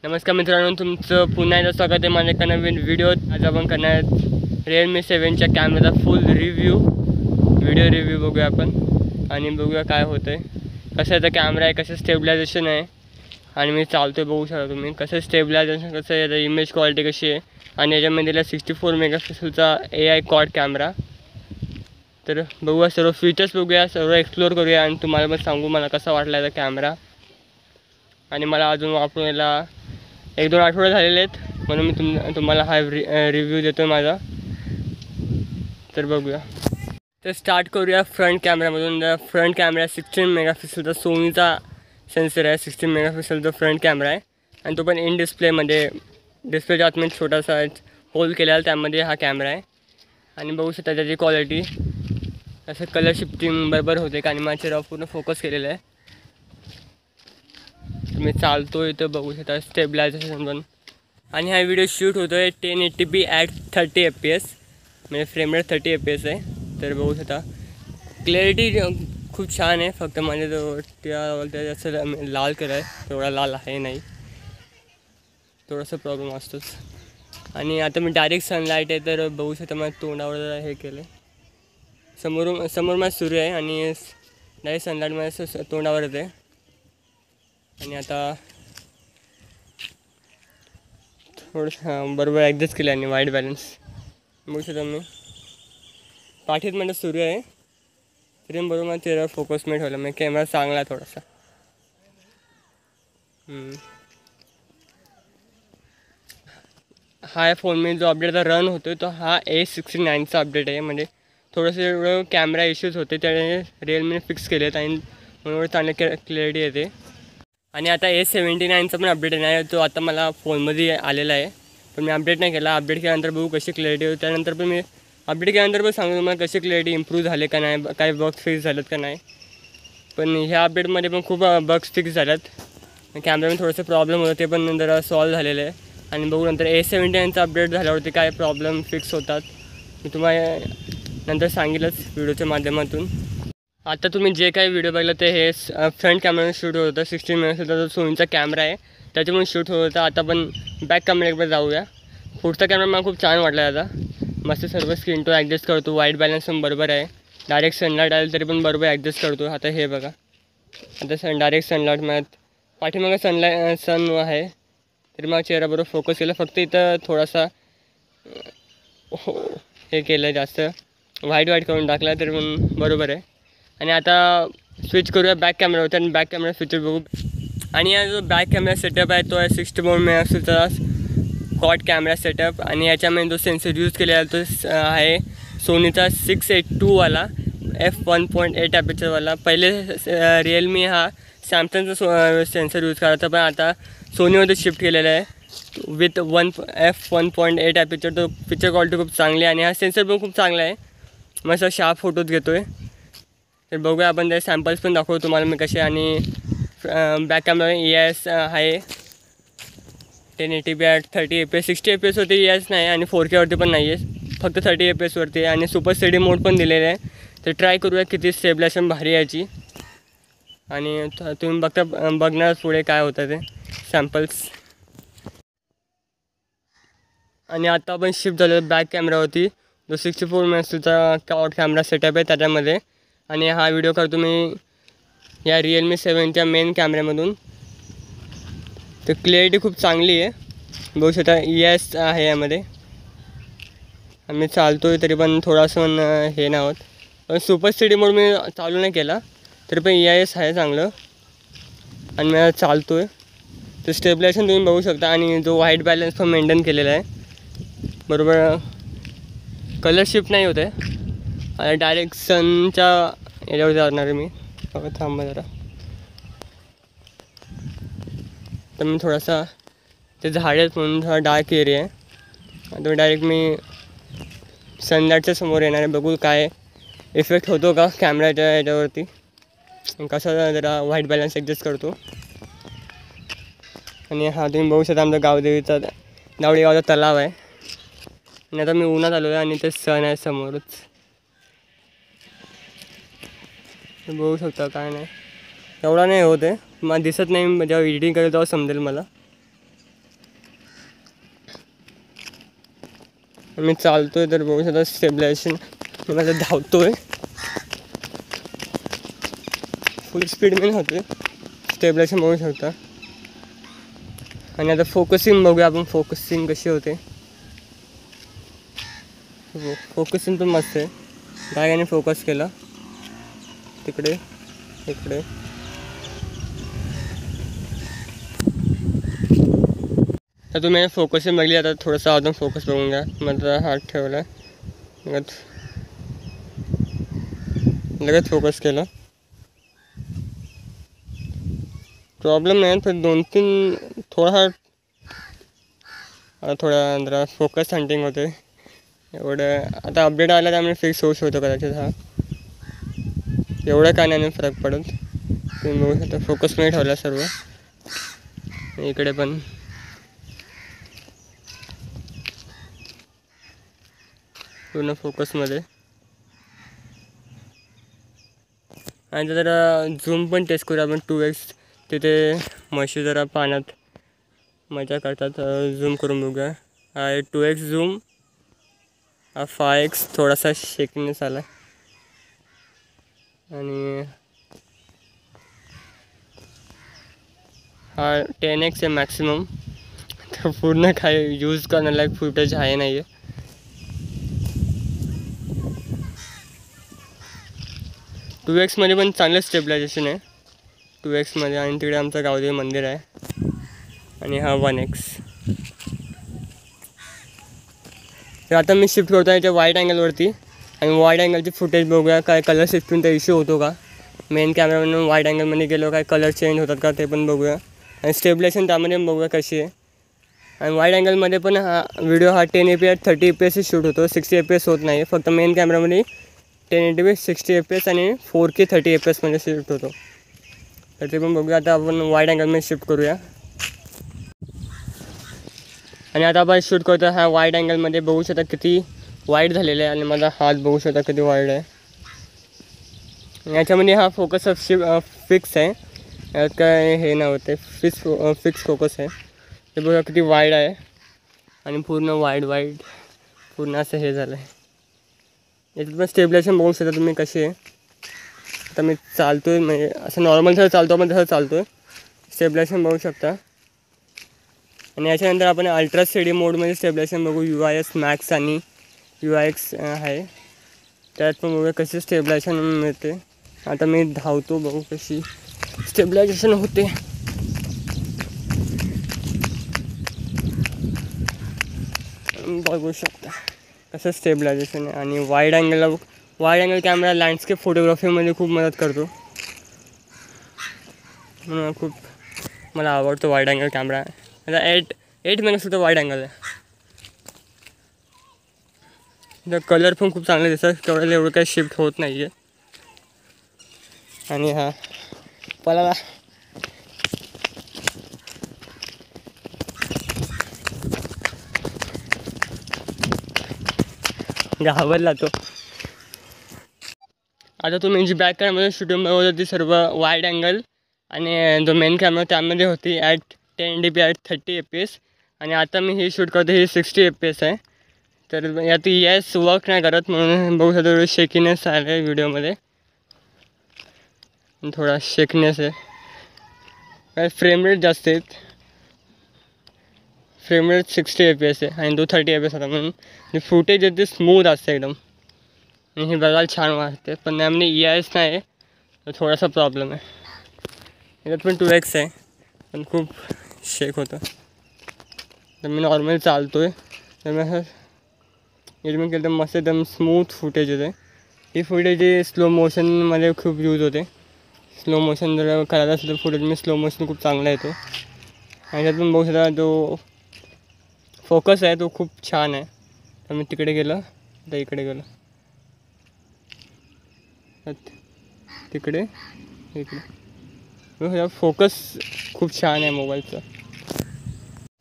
नमस्कार मित्रांनो, तुमचं पुन्हा एकदा स्वागत आहे माझ्या एका नवीन व्हिडिओत। आज आपण करणार Realme 7च्या कॅमेराचा फुल व्हिडिओ रिव्ह्यू बघूया आपण आणि बघूया काय होतं आहे, कसं याचा कॅमेरा आहे, कसं स्टेबलायझेशन आहे आणि मी चालतो बघू शकता तुम्ही कसं स्टेबलायझेशन, कसं याचा इमेज क्वालिटी कशी आहे आणि याच्यामध्ये दिला 64 मेगापिक्सलचा AI क्वाड कॅमेरा। तर बघूया सर्व फीचर्स, बघूया सर्व एक्सप्लोर करूया आणि तुम्हाला पण सांगू मला कसा वाटला याचा कॅमेरा। आणि मला अजून वापरून याला 1-2 आठवडे झालेले आहेत, म्हणून मी तुम्हाला हा रिव्ह्यू देतो माझा। तर बघूया, तर स्टार्ट करूया फ्रंट कॅमेरामधून। फ्रंट कॅमेरा 16 मेगापिक्सलचा सोनीचा सेन्सर आहे। 16 मेगापिक्सलचा फ्रंट कॅमेरा आहे आणि तो पण इन डिस्प्लेमध्ये, डिस्प्लेच्या आतमध्ये छोटासा होल केलेला, त्यामध्ये हा कॅमेरा आहे। आणि बघू शकता त्याची क्वालिटी, असं कलर शिफ्टिंग बरोबर होते आणि माझ्या चेहऱ्यावर पूर्ण फोकस केलेला आहे। मी चालतो इथं बघू शकता स्टेबलायझेशन पण। आणि हा व्हिडिओ शूट होतो आहे 1080p ॲट 30 fps, म्हणजे फ्रेम रेट 30 fps आहे। तर बघू शकता क्लॅरिटी खूप छान आहे, फक्त माझ्या जो त्या जास्त लाल कलर आहे तेवढा लाल आहे नाही, थोडासा प्रॉब्लेम असतोच। आणि आता मी डायरेक्ट सनलाईट आहे तर बघू शकता माझ्या तोंडावर हे केलं, समोर माझं सूर्य आहे आणि डायरेक्ट सनलाईट माझ्या तोंडावर येते। आणि आता थोडंसं बरोबर ॲडजस्ट केलं आणि वाईट बॅलन्स बघू शकता मी, पाठीत म्हणजे सूर्य आहे तरी बरोबर माझ्या चेहऱ्यावर फोकस नाही ठेवला, म्हणजे कॅमेरा चांगला आहे थोडासा। हा फोनमध्ये जो अपडेट आता रन होतो तो हा A69चा अपडेट आहे, म्हणजे थोडंसं एवढं कॅमेरा इश्यूज होते त्याने रिअलमीने फिक्स केले आहेत आणि म्हणून चांगली क्लॅरिटी येते। आणि आता A79चा पण अपडेट येणार आहे, तो आता मला फोनमध्ये आलेला आहे, पण मी अपडेट नाही केला। अपडेट केल्यानंतर बघू कशी क्लॅरिटी होती, त्यानंतर पण मी अपडेट केल्यानंतर पण सांगू तुम्हाला कशी क्लॅरिटी इम्प्रूव्ह झाले का नाही, काही बग्स फिक्स झालेत का नाही। पण ह्या अपडेटमध्ये पण खूप बग्स फिक्स झाल्यात, कॅमेरामध्ये थोडंसं प्रॉब्लेम होतं ते पण जरा सॉल्व्ह झालेलं आहे। आणि बघू नंतर A79चा अपडेट झाल्यावरती काय प्रॉब्लेम फिक्स होतात मी तुम्हाला नंतर सांगेलच व्हिडिओच्या माध्यमातून। आता तुम्ही जे काही व्हिडिओ बघला ते हे फ्रंट कॅमेराने शूट होत होतं, 16 मेगापिक्सलचा जो सोनीचा कॅमेरा आहे त्याच्यामुळे शूट होत होता। आता आपण बॅक कॅमेऱ्याकडे जाऊया। पुढचा कॅमेरा मला खूप छान वाटला, आता मस्त सर्व स्क्रीन टू ॲडजस्ट करतो, वाईट बॅलन्स पण बरोबर आहे, डायरेक्ट सनलाईट आलं तरी पण बरोबर ॲडजस्ट करतो। आता हे बघा, आता डायरेक्ट सनलाईट माझ्यात पाठीमागं सन आहे तरी माझा चेहरा बरोबर फोकस केला, फक्त इथं थोडासा हे केलं, जास्त वाईट करून टाकला तरी पण बरोबर आहे। आणि आता स्विच करूया बॅक कॅमेरावरती आणि बॅक कॅमेरा फीचर बघू। आणि हा जो बॅक कॅमेरा सेटअप आहे तो आहे 64 मेगापिक्सलचा क्वाड कॅमेरा सेटअप आणि याच्यामध्ये जो सेन्सर यूज केलेला तो आहे सोनीचा 682वाला f1.8 ॲपेचरवाला। पहिले रिअलमी हा सॅमसंगचा सेन्सर यूज करायचा, पण आता सोनीमध्ये शिफ्ट केलेला आहे विथ f1.8 ॲपेचर। तो पिक्चर क्वालिटी खूप चांगली आहे आणि हा सेन्सर पण खूप चांगला आहे, मस्त शार्प फोटोज घेतो आहे। तर बघूया आपण ते सॅम्पल्स पण दाखवतो तुम्हाला मी कसे। आणि बॅक कॅमेरा EIS आहे 1080p ॲट 30 fps, 60 fps वरती EIS नाही आणि 4K वरती पण नाही आहे, फक्त 30 fps वरती आणि सुपर CD मोड पण दिलेलं आहे। तर ट्राय करूया किती स्टेबलायझेशन भारी याची आणि तुम्ही बघणार पुढे काय होतं ते सॅम्पल्स। आणि आता आपण शिफ्ट झालो बॅक कॅमेरावरती, जो 64 मेगापिक्सलचा क्वाड कॅमेरा सेटअप आहे त्याच्यामध्ये। आणि हा व्हिडिओ करतो मी या Realme 7च्या मेन कॅमेऱ्यामधून। तर क्लॅरिटी खूप चांगली आहे, बघू शकता EIS आहे यामध्ये। आम्ही चालतो आहे तरी पण थोडंसं हे नाही होत, पण सुपर CD मोड मी चालू नाही केला तरी पण EIS आहे चांगलं आणि मी चालतो आहे। तर स्टेबलायझेशन तुम्ही बघू शकता आणि जो व्हाईट बॅलन्स पण मेंटेन केलेला आहे, बरोबर कलर शिफ्ट नाही होत आहे। आणि डायरेक्ट सनच्या याच्यावर जाणार आहे मी, थांबा जरा। तर मी थोडासा ते झाड आहेत म्हणून थोडा डार्क एरिया आहे, आता डायरेक्ट मी सनलाईटच्या समोर येणार आहे, बघू काय इफेक्ट होतो का कॅमेऱ्याच्या याच्यावरती, कसा जरा व्हाईट बॅलन्स ॲडजस्ट करतो। आणि हा तुम्ही बघू शकता आमचा गावदेवीचा दावडी गावचा तलाव आहे आणि आता मी उन्हात आलो आहे आणि ते सन आहे समोरच, बघू शकता काय नाही एवढा नाही होत आहे, मला दिसत नाही, जेव्हा एडिटिंग करेल तेव्हा समजेल मला। मी चालतो आहे तर बघू शकता स्टेबलायझेशन माझं धावतो आहे, फुल स्पीडमध्ये होतो आहे. स्टेबलायझेशन बघू शकता. आणि आता फोकसिंग बघूया आपण, फोकसिंग कशी होते. फोकसिंग पण मस्त आहे. डायरेक्टने फोकस केला तिकडे इकडे. तर तुम्ही फोकसिंग बघली. आता थोडंसं अजून फोकस बघून घ्या. माझा हात ठेवला, लगेच फोकस केलं. प्रॉब्लेम नाही पण 2-3 थोडा जरा फोकस हंटिंग होते एवढं. आता अपडेट आला त्यामुळे फिक्स होऊ शकतो कदाचित. हा एवढं काय नाही फरक पडत. तुम्ही बघू शकता फोकसमध्ये ठेवला सर्व. इकडे पण पूर्ण फोकसमध्ये. आणि जरा झूम पण टेस्ट करूया आपण. 2x तिथे म्हशी जरा पाण्यात मजा करतात. झूम करून बघूया. हा 2x झूम, हा 5x थोडासा शेकनेस आला आणि हा 10x आहे मॅक्सिमम. तर पूर्ण काय यूज करण्यालायक फुटेज आहे नाही आहे. 2x मध्ये पण चांगलं स्टेबलायझेशन आहे 2x मध्ये. आणि तिकडे आमचं गावदेवी मंदिर आहे. आणि हा 1x. तर आता मी शिफ्ट करतो याच्या वाईड अँगलवरती आणि वाईड अँगलची फुटेज बघूया. काय कलर शिफ्टिंगचा इश्यू होतो का, मेन कॅमेरामधून वाईड अँगलमध्ये गेलो काय कलर चेंज होतात का ते पण बघूया. आणि स्टेबलायझेशन त्यामध्ये बघूया कशी आहे. आणि वाईड अँगलमध्ये पण हा व्हिडिओ हा 1080p 30fps शूट होतो. 60fps होत नाही. फक्त मेन कॅमेरामध्ये 1080p 60fps आणि 4K 30fps मध्ये शिफ्ट होतो. तर ते पण बघूया. आता आपण वाईड अँगलमध्ये शिफ्ट करूया. आणि आता आपण शूट करतो हा वाईड अँगलमध्ये. बघू शकता किती वाईड झालेला आहे आणि माझा हात बघू शकता किती वाईड आहे. याच्यामध्ये हा फोकस फिक्स आहे, यात काय हे नव्हते. फिक्स फोकस आहे. ते बघा किती वाईड आहे आणि पूर्ण वाईड पूर्ण असं हे झालं आहे. याच्यात पण स्टेबलायझेशन बघू शकता तुम्ही कशी आहे. आता मी चालतो आहे म्हणजे असं नॉर्मल जसं चालतो आपण तसं चालतो आहे. स्टेबलायझेशन बघू शकता. आणि याच्यानंतर आपण अल्ट्रा स्टेडी मोडमध्ये स्टेबलायझेशन बघू. UIS मॅक्स आणि UIX आहे. त्यात पण बघूया कशी स्टेबलायझेशन मिळते. आता मी धावतो, बघू कशी स्टेबलायझेशन होते. बघू शकता कसं स्टेबलायझेशन आहे. आणि वाईड अँगल कॅमेरा लँडस्केप फोटोग्राफीमध्ये खूप मदत करतो. म्हणून खूप मला आवडतो वाईड अँगल कॅमेरा. आता 8 मेगापिक्सलचा वाईड अँगल आहे. तर कलर पण खूप चांगले दिसतात. तेवढ्याला एवढं काही शिफ्ट होत नाही आहे. आणि हा पळाला घाबरला तो. आता तुम्ही जी बॅक कॅमेरामध्ये शूटिंग बघत होती सर्व वाईड अँगल आणि जो मेन कॅमेरा त्यामध्ये होती ॲट 1080p 30fps. आणि आता मी ही शूट करतो ही 60fps आहे. तर यात EIS वर्क नाही करत म्हणून बघू शकतो थोडं शेकीनेस आलं आहे व्हिडिओमध्ये. थोडा शेकनेस आहे. काय फ्रेम रेट जास्त आहेत. फ्रेम रेट 60fps आहे आणि तो 30fps होता म्हणून फुटेज आहे ते स्मूथ असते एकदम. आणि हे बघायला छान वाटते. पण त्यामध्ये EIS नाही आहे तर थोडासा प्रॉब्लेम आहे. याच्यात पण 2x आहे पण खूप शेक होतं. तर मी नॉर्मली चालतो आहे तर मी असं एकदम केलं तर मस्त एकदम स्मूथ फुटेज येते. ही फुटेज स्लो मोशनमध्ये खूप यूज होते. स्लो मोशन जर करायचं असेल तर फुटेज मी स्लो मोशन खूप चांगला येतो. आणि त्यात पण बघू शकता जो फोकस आहे तो खूप छान आहे. तर मी तिकडे गेलं तर इकडे गेलं तिकडे इकडे फोकस खूप छान आहे मोबाईलचं.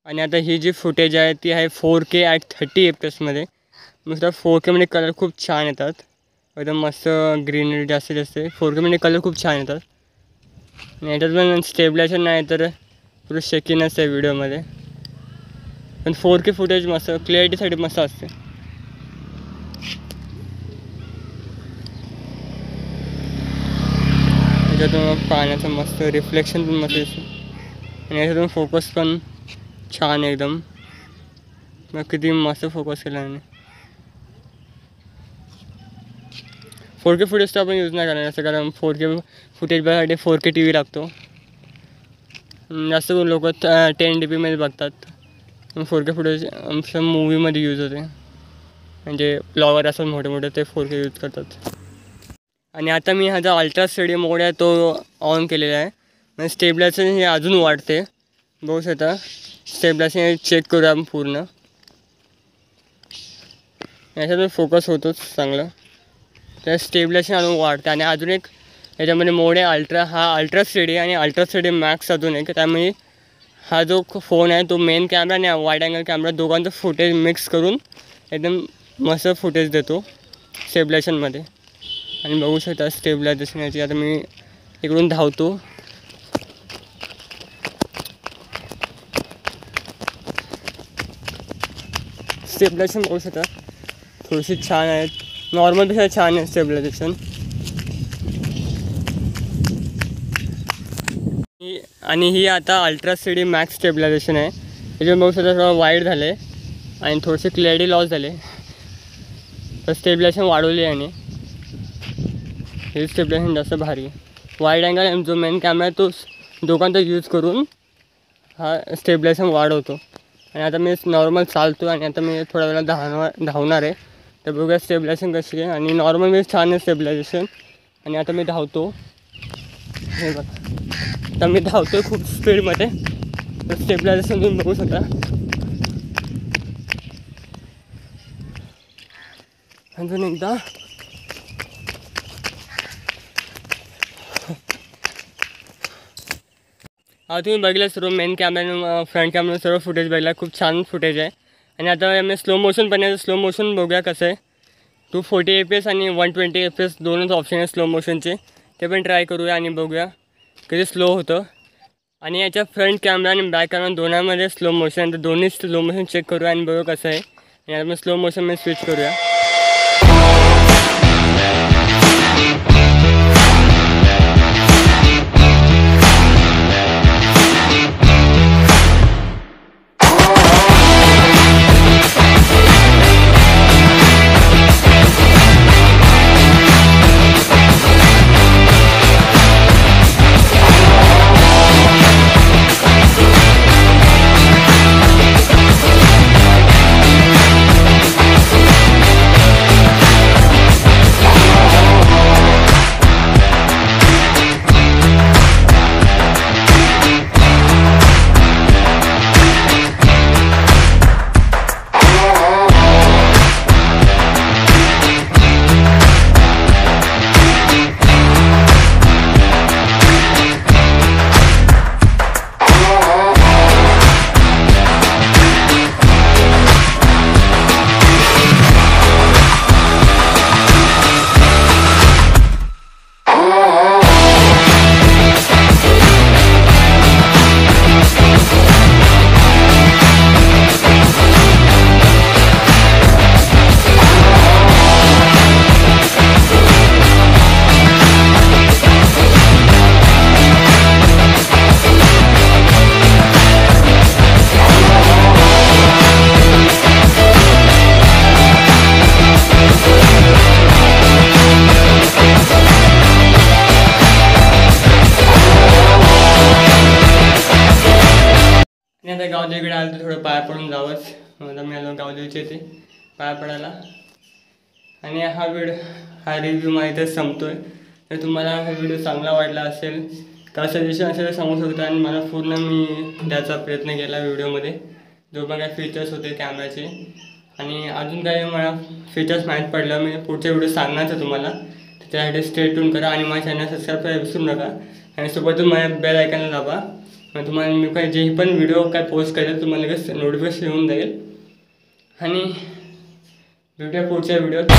आणि आता ही जी फुटेज आहे ती आहे 4K 30fps मध्ये. नुसतं 4K मध्ये कलर खूप छान येतात. एकदम मस्त ग्रीनरी जास्तीत जास्त 4K मध्ये कलर खूप छान येतात. आणि याच्यात पण स्टेबलायझेशन नाही तर पुढे शेकीनेस आहे व्हिडिओमध्ये. पण 4K फुटेज मस्त क्लिअरिटीसाठी मस्त असते. त्याच्यातून पाण्याचं मस्त रिफ्लेक्शन पण मस्त दिसतं आणि याच्यातून फोकस पण छान एकदम. मग किती मस्त फोकस केला आणि 4K फुटेज तर आपण यूज नाही करणार असं, कारण 4K फुटेज बघायसाठी 4K TV लागतो. जास्त करून लोक 10dp बघतात. 4K फुटेज आमच्या मूवीमध्ये यूज होते, म्हणजे ब्लॉगर असतात मोठे मोठे ते 4K यूज करतात. आणि आता मी हा जो अल्ट्रा स्टडी मोड आहे तो ऑन केलेला आहे. म्हणजे स्टेबलायझेशन हे अजून वाढते. बघू शकता स्टेबलायझेशन चेक करूया आपण पूर्ण. याच्यातून फोकस होतोच चांगलं, तर स्टेबलायझेशन अजून वाढते. आणि अजून एक याच्यामध्ये मोड आहे अल्ट्रा, हा अल्ट्रा स्टडी आणि अल्ट्रा स्टडी मॅक्स अजून एक. त्यामुळे हा जो फोन आहे तो मेन कॅमेरा आणि वाईड अँगल कॅमेरा दोघांचं फुटेज मिक्स करून एकदम मस्त फुटेज देतो स्टेबलायझेशनमध्ये. आणि बघू शकता स्टेबलायझेशन याची. आता मी इकडून धावतो. स्टेबलायझेशन बघू शकता थोडीशी छान आहे, नॉर्मलपेक्षा छान आहे स्टेबलायझेशन. आणि ही आता अल्ट्रा स्टडी मॅक्स स्टेबलायझेशन आहे. त्याच्यावर बघू शकता थोडं वाईड झाले आणि थोडेसे क्लॅरिटी लॉस झाले, तर स्टेबलायझेशन वाढवली आहे. आणि हे स्टेबलायझेशन जास्त भारी. वाईड अँगल जो मेन कॅमेरा आहे तो दोघांचा यूज करून हा स्टेबलायझेशन वाढवतो. आणि आता मी नॉर्मल चालतो आणि आता मी थोड्या वेळा धावणार आहे, तर बघूया स्टेबलायझेशन कशी आहे. आणि नॉर्मल मी छान आहे स्टेबलायझेशन. आणि आता मी धावतो, हे बघा तर मी धावतो खूप स्पीडमध्ये, तर स्टेबलायझेशन तुम्ही बघू शकता. अजून एकदा हा तुम्ही बघितलं सर्व मेन कॅमेरा फ्रंट कॅमेरा सर्व फुटेज बघितला, खूप छान फुटेज आहे. आणि आता आम्ही स्लो मोशन पण आहे, स्लो मोशन बघूया कसं आहे. 240 fps आणि 120 fps दोनच ऑप्शन आहे स्लो मोशनचे, ते पण ट्राय करूया आणि बघूया कधी स्लो होतं. आणि याच्या फ्रंट कॅमेरा आणि बॅक कॅमेरा दोन्हीमध्ये स्लो मोशन, तर दोन्ही स्लो मोशन चेक करूया आणि बघूया कसं आहे. आणि आता मी स्लो मोशनमध्ये स्विच करूया. आता गावदेवीकडे आलं तर थोडं पाया पडून जावंच. आता मी आलो गावदेवीच्या इथे पाया पडायला. आणि हा रिव्ह्यू मला इथं संपतोय. तर तुम्हाला हा व्हिडिओ चांगला वाटला असेल तर सजेशन असेल तर सांगू शकता. आणि मला पूर्ण मी द्यायचा प्रयत्न केला व्हिडिओमध्ये, जो पण काही फीचर्स होते कॅमेऱ्याचे. आणि अजून काही मला फीचर्स माहीत पडलं मी पुढच्या व्हिडिओ सांगणार आहे तुम्हाला. त्यासाठी स्टे ट्यून करा आणि माझ्या चॅनल सबस्क्राईब करायला विसरू नका. आणि सोबतच माझ्या बेल आयकॉनला दाबा, मग तुम्हाला मी काही जे पण व्हिडिओ काय पोस्ट करेल तुम्हाला लगेच नोटिफिकेशन येऊन जाईल. आणि भेटूया पुढच्या व्हिडिओत.